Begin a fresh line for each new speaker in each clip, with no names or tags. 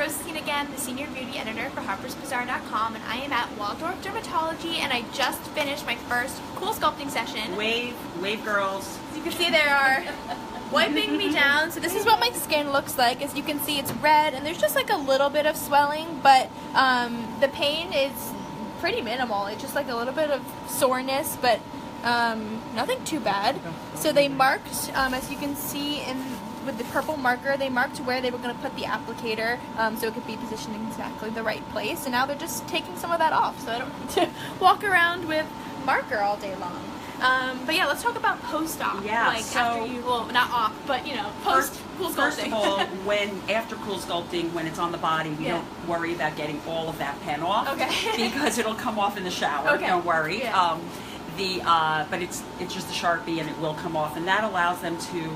Rosenstein again, the Senior Beauty Editor for Harper'sBazaar.com, and I am at Waldorf Dermatology, and I just finished my first CoolSculpting session.
Wave girls.
As you can see, they are wiping me down. So this is what my skin looks like. As you can see, it's red, and there's just like a little bit of swelling, but the pain is pretty minimal. It's just like a little bit of soreness, but nothing too bad. So they marked, as you can see with the purple marker, they marked where they were going to put the applicator, so it could be positioned in exactly the right place. And now they're just taking some of that off, so I don't need to walk around with marker all day long. But yeah, let's talk about post-op.
Yeah,
like
so
after you, well, not op, but you know, post CoolSculpting.
First of all, after CoolSculpting, when it's on the body, we don't worry about getting all of that pen off.
Okay.
Because it'll come off in the shower.
Okay.
Don't worry.
Yeah.
But it's just a Sharpie, and it will come off, and that allows them to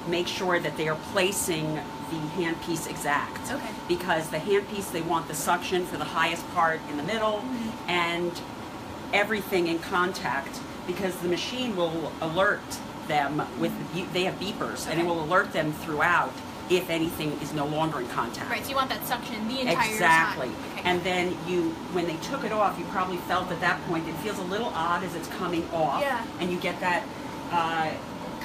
make sure that they are placing the handpiece exact.
Okay.
Because the handpiece, they want the suction for the highest part in the middle, and everything in contact, because the machine will alert them with, they have beepers, and it will alert them throughout if anything is no longer in contact.
Right, so you want that suction the entire
Exactly.
time. Okay.
And then when they took it off, you probably felt at that point, it feels a little odd as it's coming off.
Yeah.
And you get that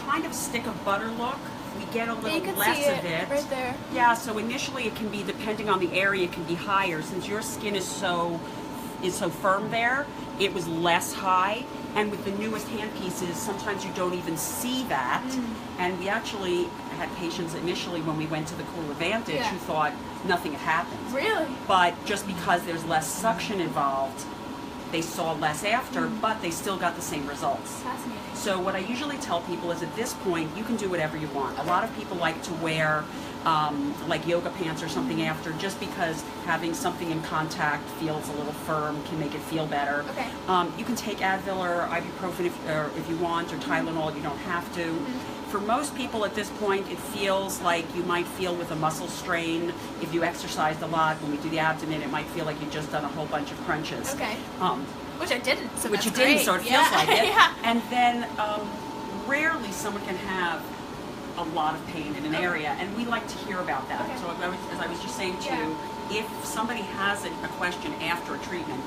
kind of stick of butter look. We get a little
you can
less
see
of it.
right there.
Yeah, so initially it can be, depending on the area, it can be higher. Since your skin is so firm there, it was less high. And with the newest handpieces, sometimes you don't even see that. And we actually had patients initially when we went to the Cool Advantage who thought nothing had happened.
Really?
But just because there's less suction involved, they saw less after, but they still got the same results.
Fascinating.
So what I usually tell people is at this point, you can do whatever you want. A lot of people like to wear like yoga pants or something after, just because having something in contact feels a little firm, can make it feel better.
Okay.
You can take Advil or ibuprofen if you want, or Tylenol. You don't have to. For most people at this point, it feels like you might feel with a muscle strain. If you exercised a lot, when we do the abdomen, it might feel like you've just done a whole bunch of crunches.
Okay. Which I didn't, so
Which
that's
you didn't,
great.
so it feels like it.
Yeah.
And then rarely someone can have a lot of pain in an area, and we like to hear about that.
Okay.
So as I was just saying to you, if somebody has a question after a treatment,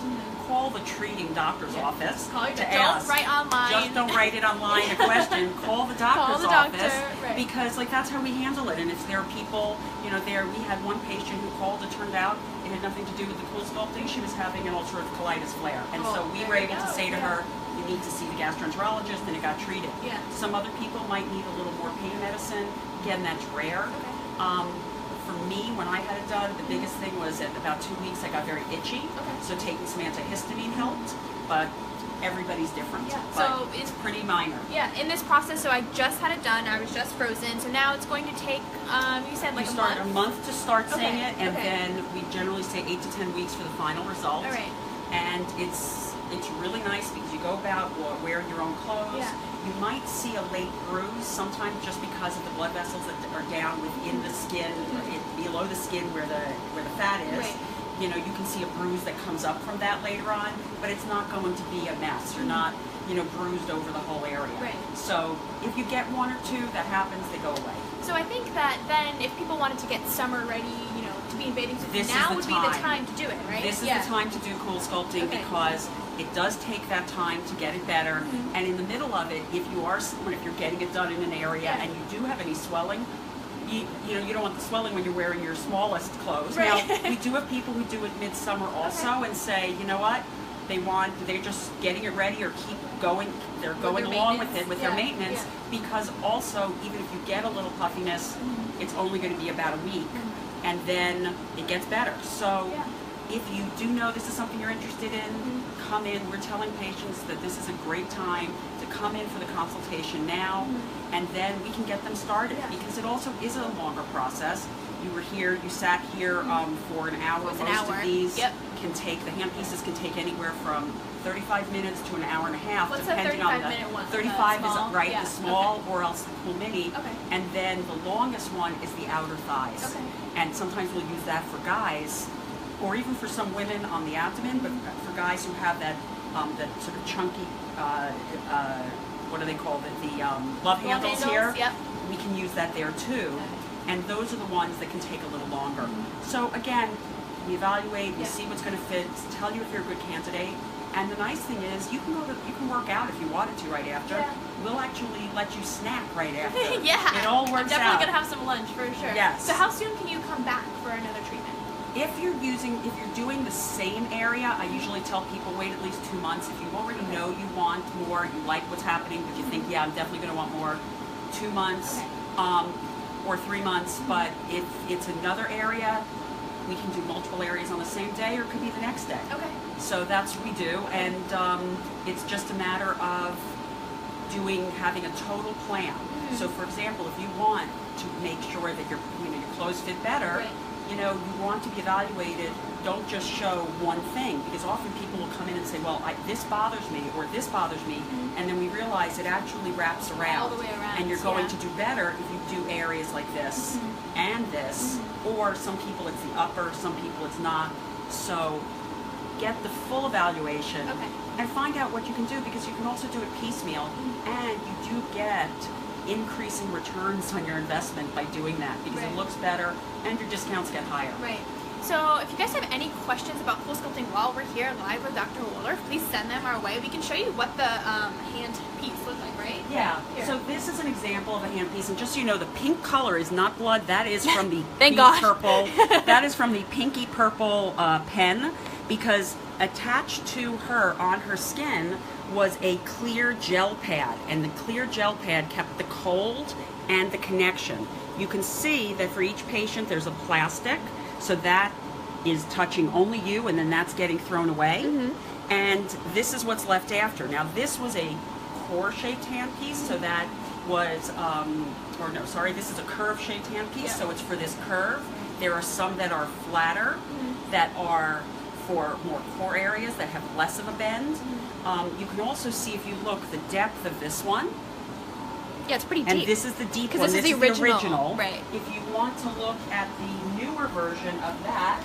call the treating doctor's office
Call your
to
Don't
ask.
write online.
Just don't write it online, a question. Call the doctor's office,
right.
because like that's how we handle it. And if there are people, you know, we had one patient who called, it turned out it had nothing to do with the CoolSculpting. She was having an ulcerative colitis flare. And so we were able to say to her, you need to see the gastroenterologist, and it got treated.
Yeah.
Some other people might need a little more pain medicine. Again, that's rare.
Okay.
For me, when I had it done, the biggest thing was at about 2 weeks I got very itchy.
Okay.
So taking some antihistamine helped, but everybody's different.
Yeah.
But
So
it's pretty minor.
Yeah, in this process, so I just had it done. I was just frozen. So now it's going to take, you said like
We start
a month?
a month to start seeing it, and
Okay.
then we generally say 8 to 10 weeks for the final result.
All right.
And it's really nice because you go about wearing your own clothes.
Yeah.
You might see a late bruise sometimes just because of the blood vessels that are down within the skin, below the skin where the fat is.
Right.
You know, you can see a bruise that comes up from that later on, but it's not going to be a mess. You're not, you know, bruised over the whole area.
Right.
So if you get one or two, that happens, they go away.
So I think that then if people wanted to get summer ready, you know, to be in bathing suits,
This
now
is the
would be the
time.
time to do it, right?
This is the time to do CoolSculpting because it does take that time to get it better. And in the middle of it, if you're getting it done in an area and you do have any swelling, you know, you don't want the swelling when you're wearing your smallest clothes.
Right.
Now, we do have people who do it midsummer also and say, you know what, they're just getting it ready or keep going, they're going along with it, with their maintenance, because also, even if you get a little puffiness, it's only going to be about a week, and then it gets better. So if you do know this is something you're interested in, come in. We're telling patients that this is a great time to come in for the consultation now, and then we can get them started, because it also is a longer process. You were here, you sat here for an hour. Most of these can take, the handpieces can take anywhere from 35 minutes to an hour and a half, depending on the
35-minute one?
35
the small?
is right, the small or else the Cool Mini,
Okay.
and then the longest one is the outer thighs.
Okay.
And sometimes we'll use that for guys, or even for some women on the abdomen, but for guys who have that sort of chunky, what do they call it, the love handles here, we can use that there too. and those are the ones that can take a little longer. So again, we evaluate, we see what's going to fit, tell you if you're a good candidate. And the nice thing is, you can work out if you wanted to right after.
Yeah.
We'll actually let you snack right after.
Yeah.
It all works
I'm definitely
out.
gonna have some lunch for sure.
Yes.
So how soon can you come back for another treatment?
If you're doing the same area, I usually tell people wait at least 2 months. If you already know you want more, you like what's happening, but you think, yeah, I'm definitely gonna want more, 2 months, or 3 months. But if it's another area, we can do multiple areas on the same day, or it could be the next day.
Okay.
So that's what we do, and it's just a matter of having a total plan. So, for example, if you want to make sure that your clothes fit better, you want to be evaluated. Don't just show one thing, because often people will come in and say, well, this bothers me, or this bothers me, and then we realize it actually wraps around.
All the way around.
And you're going to do better if you do areas like this and this, or some people it's the upper, some people it's not. So get the full evaluation and find out what you can do, because you can also do it piecemeal, and you do get increasing returns on your investment by doing that, because it looks better and your discounts get higher.
Right. So if you guys have any questions about CoolSculpting while we're here live with Dr. Wooler, please send them our way. We can show you what the hand piece looks like, right?
Yeah.
Here.
So this is an example of a hand piece, and just so you know, the pink color is not blood. That is from the
Thank God.
purple. That is from the pinky purple pen, because attached to her on her skin was a clear gel pad, and the clear gel pad kept the cold and the connection. You can see that for each patient there's a plastic, so that is touching only you, and then that's getting thrown away. And this is what's left after. Now this was a core-shaped handpiece, so that was, this is a curve-shaped handpiece, so it's for this curve. There are some that are flatter, that are for more core areas that have less of a bend. You can also see, if you look, the depth of this one.
Yeah, it's pretty deep.
And this is the deep one.
This is the original. Right.
If you want to look at the newer version of that,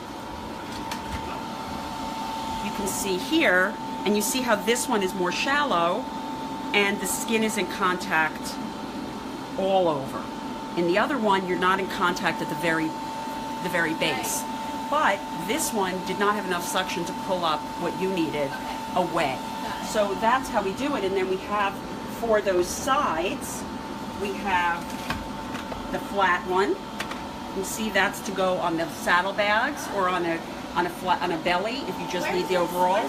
you can see here, and you see how this one is more shallow, and the skin is in contact all over. In the other one, you're not in contact at the very base. But this one did not have enough suction to pull up what you needed away. So that's how we do it. And then we have, for those sides, we have the flat one. You see, that's to go on the saddlebags or on a belly if you just need the overall.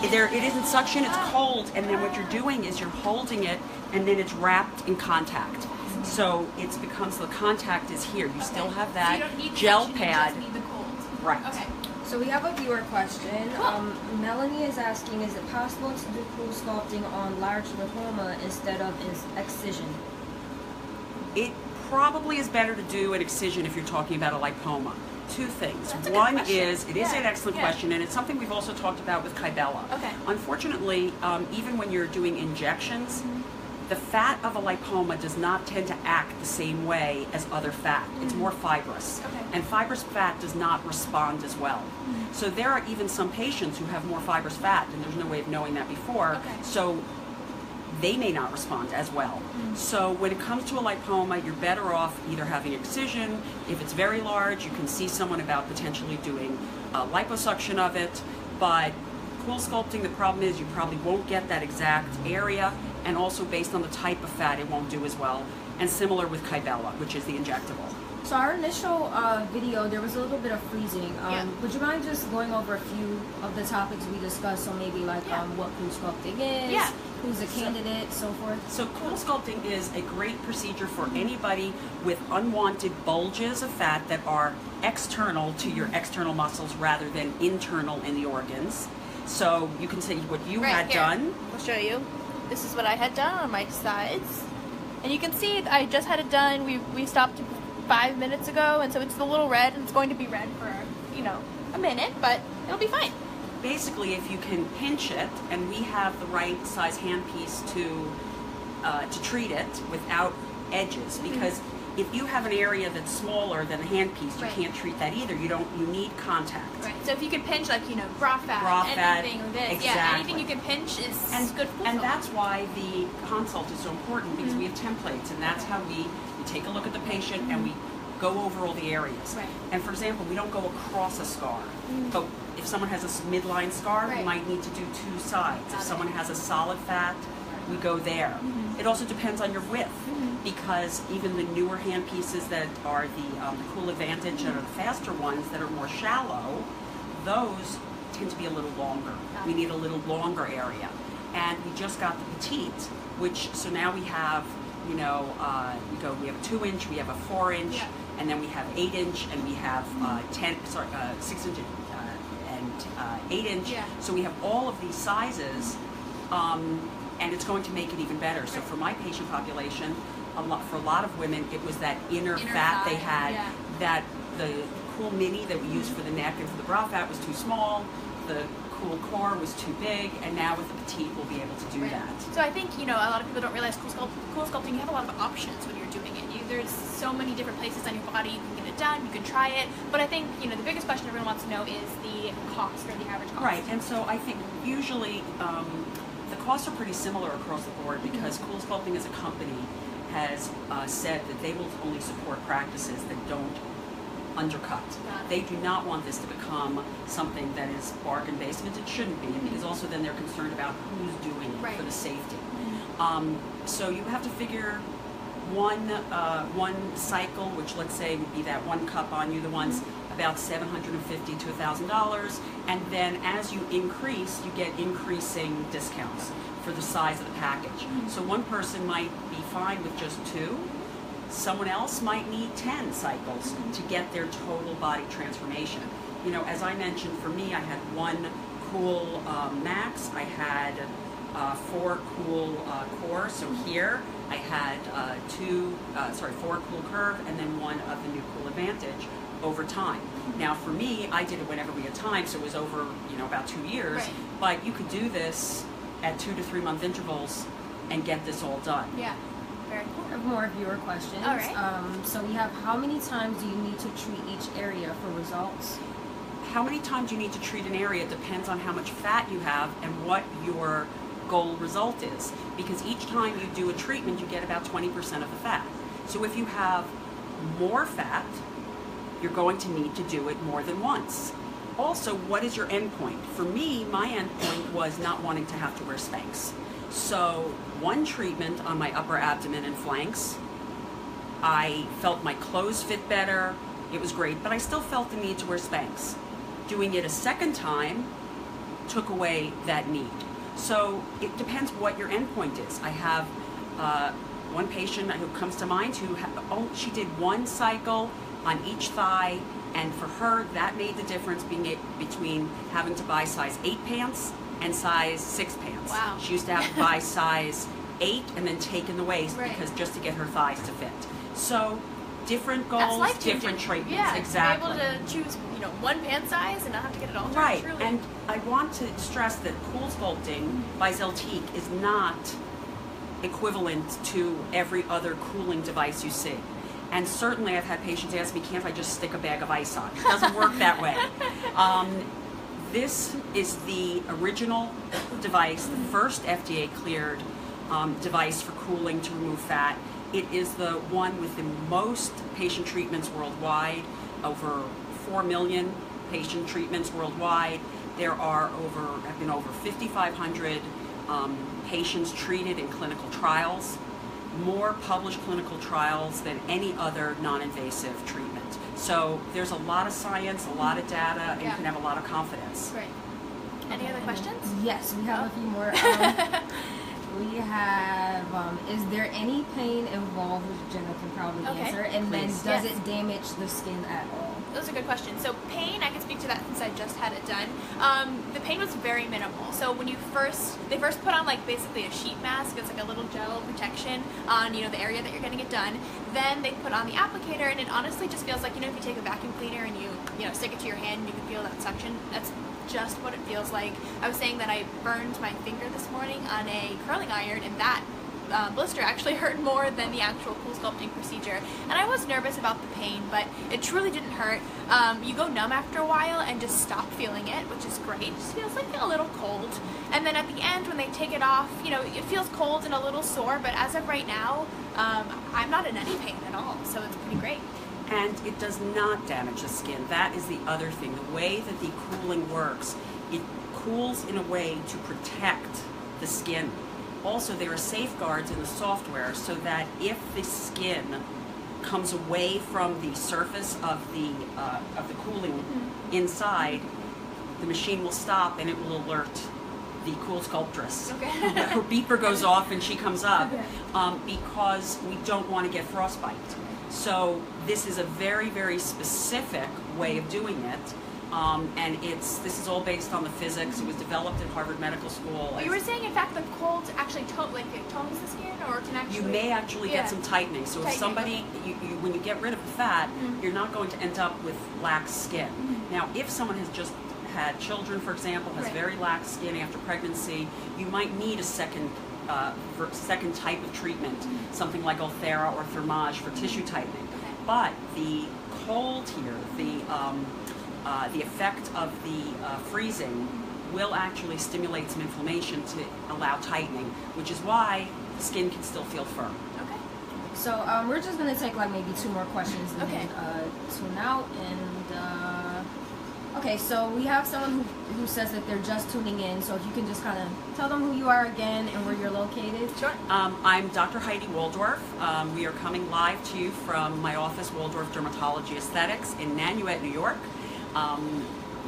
It isn't suction, it's cold, and then what you're doing is you're holding it, and then it's wrapped in contact. So it becomes, the contact is here. You still have that gel pad.
You just need the cold.
Right.
Okay.
So we have a viewer question.
Cool.
Melanie is asking, is it possible to do CoolSculpting on large lipoma instead of excision?
It probably is better to do an excision if you're talking about a lipoma. Two things.
That's a good
One
question.
is, it is an excellent question, and it's something we've also talked about with Kybella.
Okay.
Unfortunately, even when you're doing injections, the fat of a lipoma does not tend to act the same way as other fat. It's more fibrous.
Okay.
And fibrous fat does not respond as well. So there are even some patients who have more fibrous fat, and there's no way of knowing that before.
Okay.
So they may not respond as well. So when it comes to a lipoma, you're better off either having excision. If it's very large, you can see someone about potentially doing liposuction of it. But CoolSculpting, the problem is you probably won't get that exact area, and also based on the type of fat, it won't do as well. And similar with Kybella, which is the injectable.
So our initial video, there was a little bit of freezing.
Yeah.
Would you mind just going over a few of the topics we discussed? So maybe like what CoolSculpting is, who's a candidate, so forth.
So CoolSculpting is a great procedure for anybody with unwanted bulges of fat that are external to your external muscles rather than internal in the organs. So you can see what you had done.
I'll show you. This is what I had done on my sides. And you can see I just had it done. We stopped 5 minutes ago, and so it's a little red, and it's going to be red for, a minute, but it'll be fine.
Basically, if you can pinch it, and we have the right size handpiece to treat it without edges, because if you have an area that's smaller than a handpiece, you can't treat that either. You need contact.
Right. So if you could pinch, like, bra fat, anything or this,
exactly.
Anything you can pinch is good for
And that's why the consult is so important, because we have templates, and that's how we we take a look at the patient and we go over all the areas.
Right.
And for example, we don't go across a scar, but if someone has a midline scar, we might need to do 2 sides. If someone has a solid fat, we go there. It also depends on your width, because even the newer hand pieces that are the Cool Advantage and are the faster ones that are more shallow, those tend to be a little longer. We need a little longer area. And we just got the petite, which, so now we have, you know, we have a 2-inch, we have a 4-inch, and then we have 8-inch, and we have 6-inch and 8-inch. So we have all of these sizes, and it's going to make it even better. So for my patient population, for a lot of women, it was that inner fat they had, that the Cool Mini that we used for the neck and for the bra fat was too small, the Cool Core was too big, and now with the petite we'll be able to do that.
So I think, you know, a lot of people don't realize Cool Sculpting, you have a lot of options when you're doing it. There's so many different places on your body you can get it done, you can try it, but I think, you know, the biggest question everyone wants to know is the cost, or the average cost.
Right, and so I think usually the costs are pretty similar across the board, because Cool Sculpting as a company has said that they will only support practices that don't undercut. They do not want this to become something that is bargain basement. It shouldn't be, because also then they're concerned about who's doing it for the safety. So you have to figure one cycle, which let's say would be that 1 cup on you, the one's about $750 to $1,000, and then as you increase, you get increasing discounts for the size of the package. So one person might be fine with just 2. Someone else might need 10 cycles to get their total body transformation. You know, as I mentioned, for me, I had 1 Cool Max, I had 4 Cool Core, so here I had 4 Cool Curve, and then 1 of the new Cool Advantage over time. Now for me, I did it whenever we had time, so it was over, you know, about 2 years, but you could do this at 2 to 3 month intervals and get this all done.
Yeah. Very cool.
I have more viewer questions.
All right.
So we have, how many times do you need to treat each area for results?
How many times you need to treat an area depends on how much fat you have and what your goal result is. Because each time you do a treatment, you get about 20% of the fat. So if you have more fat, you're going to need to do it more than once. Also, what is your end point? For me, my end point was not wanting to have to wear Spanx. So 1 treatment on my upper abdomen and flanks, I felt my clothes fit better, it was great, but I still felt the need to wear Spanx. Doing it a 2nd time took away that need. So it depends what your end point is. I have one patient who comes to mind who she did 1 cycle on each thigh, and for her that made the difference between having to buy size 8 pants and size 6 pants.
Wow.
She used to have to buy size 8 and then take in the waist because just to get her thighs to fit. So different goals, different treatments.
Yeah,
exactly.
To be able to choose, you know, 1 pant size and not have to get it all done.
Right,
Truly.
and I want to stress that Cool Sculpting by Zeltique is not equivalent to every other cooling device you see. And certainly I've had patients ask me, can't I just stick a bag of ice on? It doesn't work that way. This is the original device, the first FDA-cleared device for cooling to remove fat. It is the one with the most patient treatments worldwide, over 4 million patient treatments worldwide. There are have been over 5,500 patients treated in clinical trials, more published clinical trials than any other non-invasive treatment. So there's a lot of science, a lot of data, and you can have a lot of confidence.
Right. Any other questions?
Yes, we have a few more. We have, is there any pain involved, which Jenna can probably answer, and
Please.
then does it damage the skin at all?
Those are good questions. So pain, I can speak to that since I just had it done. The pain was very minimal. So when they first put on like basically a sheet mask, it's like a little gel protection on, you know, the area that you're getting it done. Then they put on the applicator, and it honestly just feels like, you know, if you take a vacuum cleaner and you stick it to your hand and you can feel that suction, that's just what it feels like. I was saying that I burned my finger this morning on a curling iron, and that blister actually hurt more than the actual CoolSculpting procedure. And I was nervous about the pain, but it truly didn't hurt. You go numb after a while and just stop feeling it, which is great. It just feels like a little cold. And then at the end, when they take it off, you know, it feels cold and a little sore, but as of right now, I'm not in any pain at all, so it's pretty great.
And it does not damage the skin. That is the other thing. The way that the cooling works, it cools in a way to protect the skin. Also, there are safeguards in the software so that if the skin comes away from the surface of the cooling inside, the machine will stop and it will alert the CoolSculptress.
Okay.
Her beeper goes off and she comes up because we don't want to get frostbite. So this is a very, very specific way of doing it. And this is all based on the physics. It was developed at Harvard Medical School.
Well, you were saying, in fact, the cold actually it tones the skin, or can actually...
You may actually get some tightening. So if somebody, when you get rid of the fat, you're not going to end up with lax skin. Now, if someone has just had children, for example, has very lax skin after pregnancy, you might need a second type of treatment, something like Ulthera or Thermage for tissue tightening. But the cold here, the effect of the freezing will actually stimulate some inflammation to allow tightening, which is why the skin can still feel firm.
Okay.
So we're just going to take like maybe 2 more questions and then tune out. And okay, so we have someone who says that they're just tuning in. So if you can just kind of tell them who you are again and where you're located.
Sure.
I'm Dr. Heidi Waldorf. We are coming live to you from my office, Waldorf Dermatology Aesthetics in Nanuet, New York.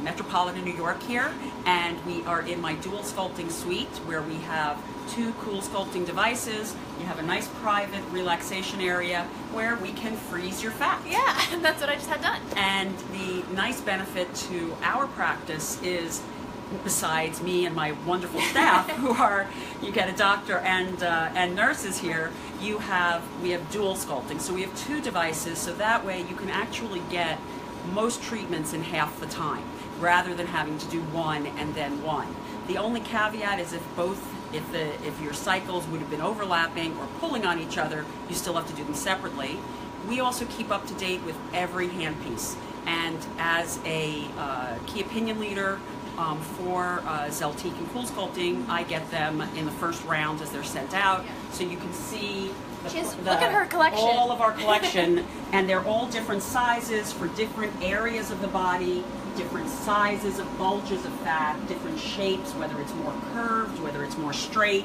Metropolitan New York here, and we are in my dual sculpting suite where we have 2 CoolSculpting devices. You have a nice private relaxation area where we can freeze your fat.
Yeah, that's what I just had done.
And the nice benefit to our practice is, besides me and my wonderful staff, you get a doctor and nurses here, we have dual sculpting. So we have 2 devices, so that way you can actually get most treatments in half the time, rather than having to do one and then one. The only caveat is if your cycles would have been overlapping or pulling on each other, you still have to do them separately. We also keep up to date with every handpiece, and as a key opinion leader for Zeltique and CoolSculpting, I get them in the first round as they're sent out, so you can see
look at her collection.
All of our collection, and they're all different sizes for different areas of the body, different sizes of bulges of fat, different shapes, whether it's more curved, whether it's more straight,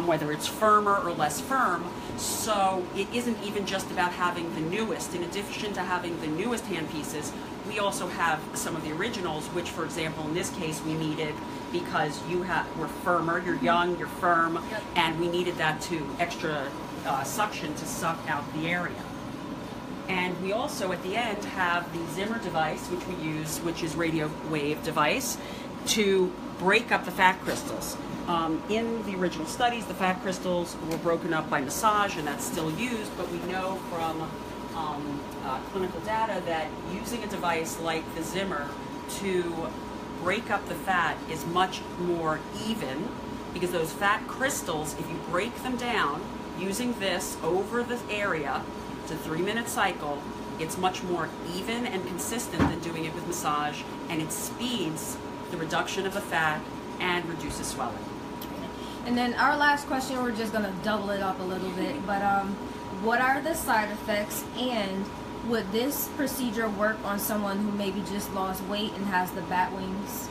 whether it's firmer or less firm. So it isn't even just about having the newest. In addition to having the newest handpieces, we also have some of the originals, which, for example, in this case, we needed because we're firmer, you're young, you're firm, and we needed that to extra suction to suck out the area. And we also, at the end, have the Zimmer device, which we use, which is radio wave device, to break up the fat crystals. In the original studies, the fat crystals were broken up by massage, and that's still used, but we know from clinical data that using a device like the Zimmer to break up the fat is much more even, because those fat crystals, if you break them down, using this over the area, it's a 3-minute cycle, it's much more even and consistent than doing it with massage, and it speeds the reduction of the fat and reduces swelling.
And then our last question, we're just going to double it up a little bit, but what are the side effects, and would this procedure work on someone who maybe just lost weight and has the bat wings?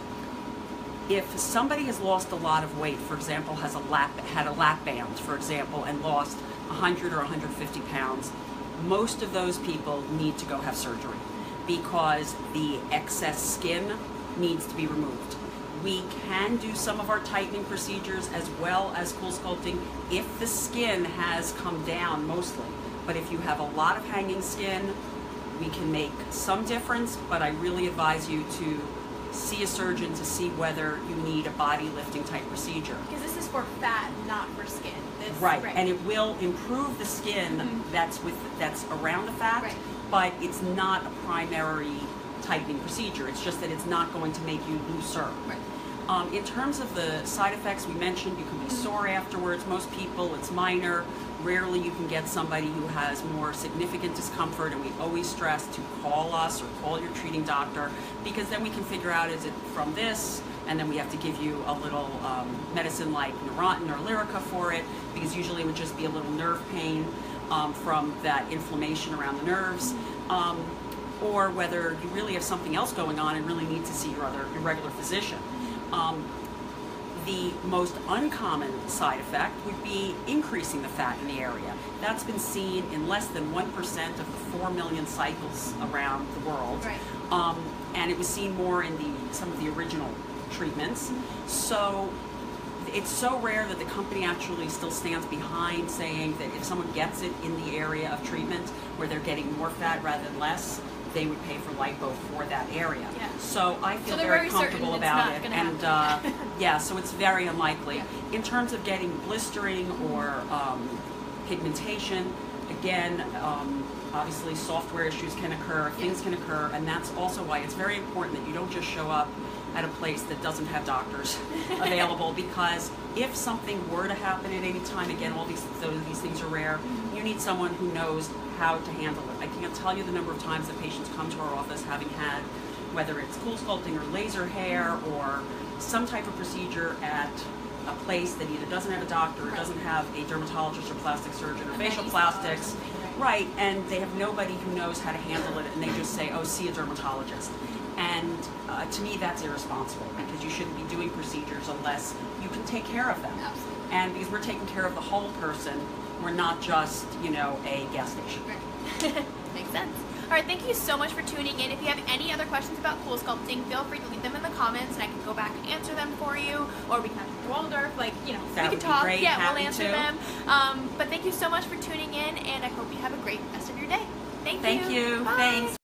If somebody has lost a lot of weight, for example, had a lap band, for example, and lost 100 or 150 pounds, most of those people need to go have surgery because the excess skin needs to be removed. We can do some of our tightening procedures as well as CoolSculpting if the skin has come down mostly. But if you have a lot of hanging skin, we can make some difference, but I really advise you to see a surgeon to see whether you need a body lifting type procedure.
Because this is for fat, not for skin.
Right, and it will improve the skin that's around the fat, but it's not a primary tightening procedure. It's just that it's not going to make you looser. In terms of the side effects we mentioned, you can be sore afterwards. Most people, it's minor. Rarely you can get somebody who has more significant discomfort, and we always stress to call us or call your treating doctor, because then we can figure out, is it from this, and then we have to give you a little medicine like Neurontin or Lyrica for it, because usually it would just be a little nerve pain from that inflammation around the nerves, or whether you really have something else going on and really need to see your regular physician. The most uncommon side effect would be increasing the fat in the area. That's been seen in less than 1% of the 4 million cycles around the world.
Right.
And it was seen more in some of the original treatments. So it's so rare that the company actually still stands behind saying that if someone gets it in the area of treatment where they're getting more fat rather than less, they would pay for lipo for that area.
Yeah.
So I feel
So
very comfortable about it, and yeah, so it's very unlikely.
Yeah.
In terms of getting blistering or pigmentation, again, obviously software issues can occur, things can occur, and that's also why it's very important that you don't just show up at a place that doesn't have doctors available, because if something were to happen at any time, again, all these things are rare, you need someone who knows how to handle it. I can't tell you the number of times that patients come to our office having had, whether it's CoolSculpting or laser hair or some type of procedure at a place that either doesn't have a doctor or doesn't have a dermatologist or plastic surgeon or facial plastics, right, and they have nobody who knows how to handle it, and they just say, oh, see a dermatologist. And to me, that's irresponsible, because you shouldn't be doing procedures unless you can take care of them.
Absolutely.
And because we're taking care of the whole person, we're not just, you know, a gas station.
Right. Makes sense. All right, thank you so much for tuning in. If you have any other questions about CoolSculpting, feel free to leave them in the comments, and I can go back and answer them for you, or we can have Dr. Waldorf, like, you know,
That
we
would
can
be
talk.
great.
Yeah,
Happy
we'll answer
to.
them. But thank you so much for tuning in, and I hope you have a great rest of your day. Thank you.
Thank you.
Bye.
Thanks.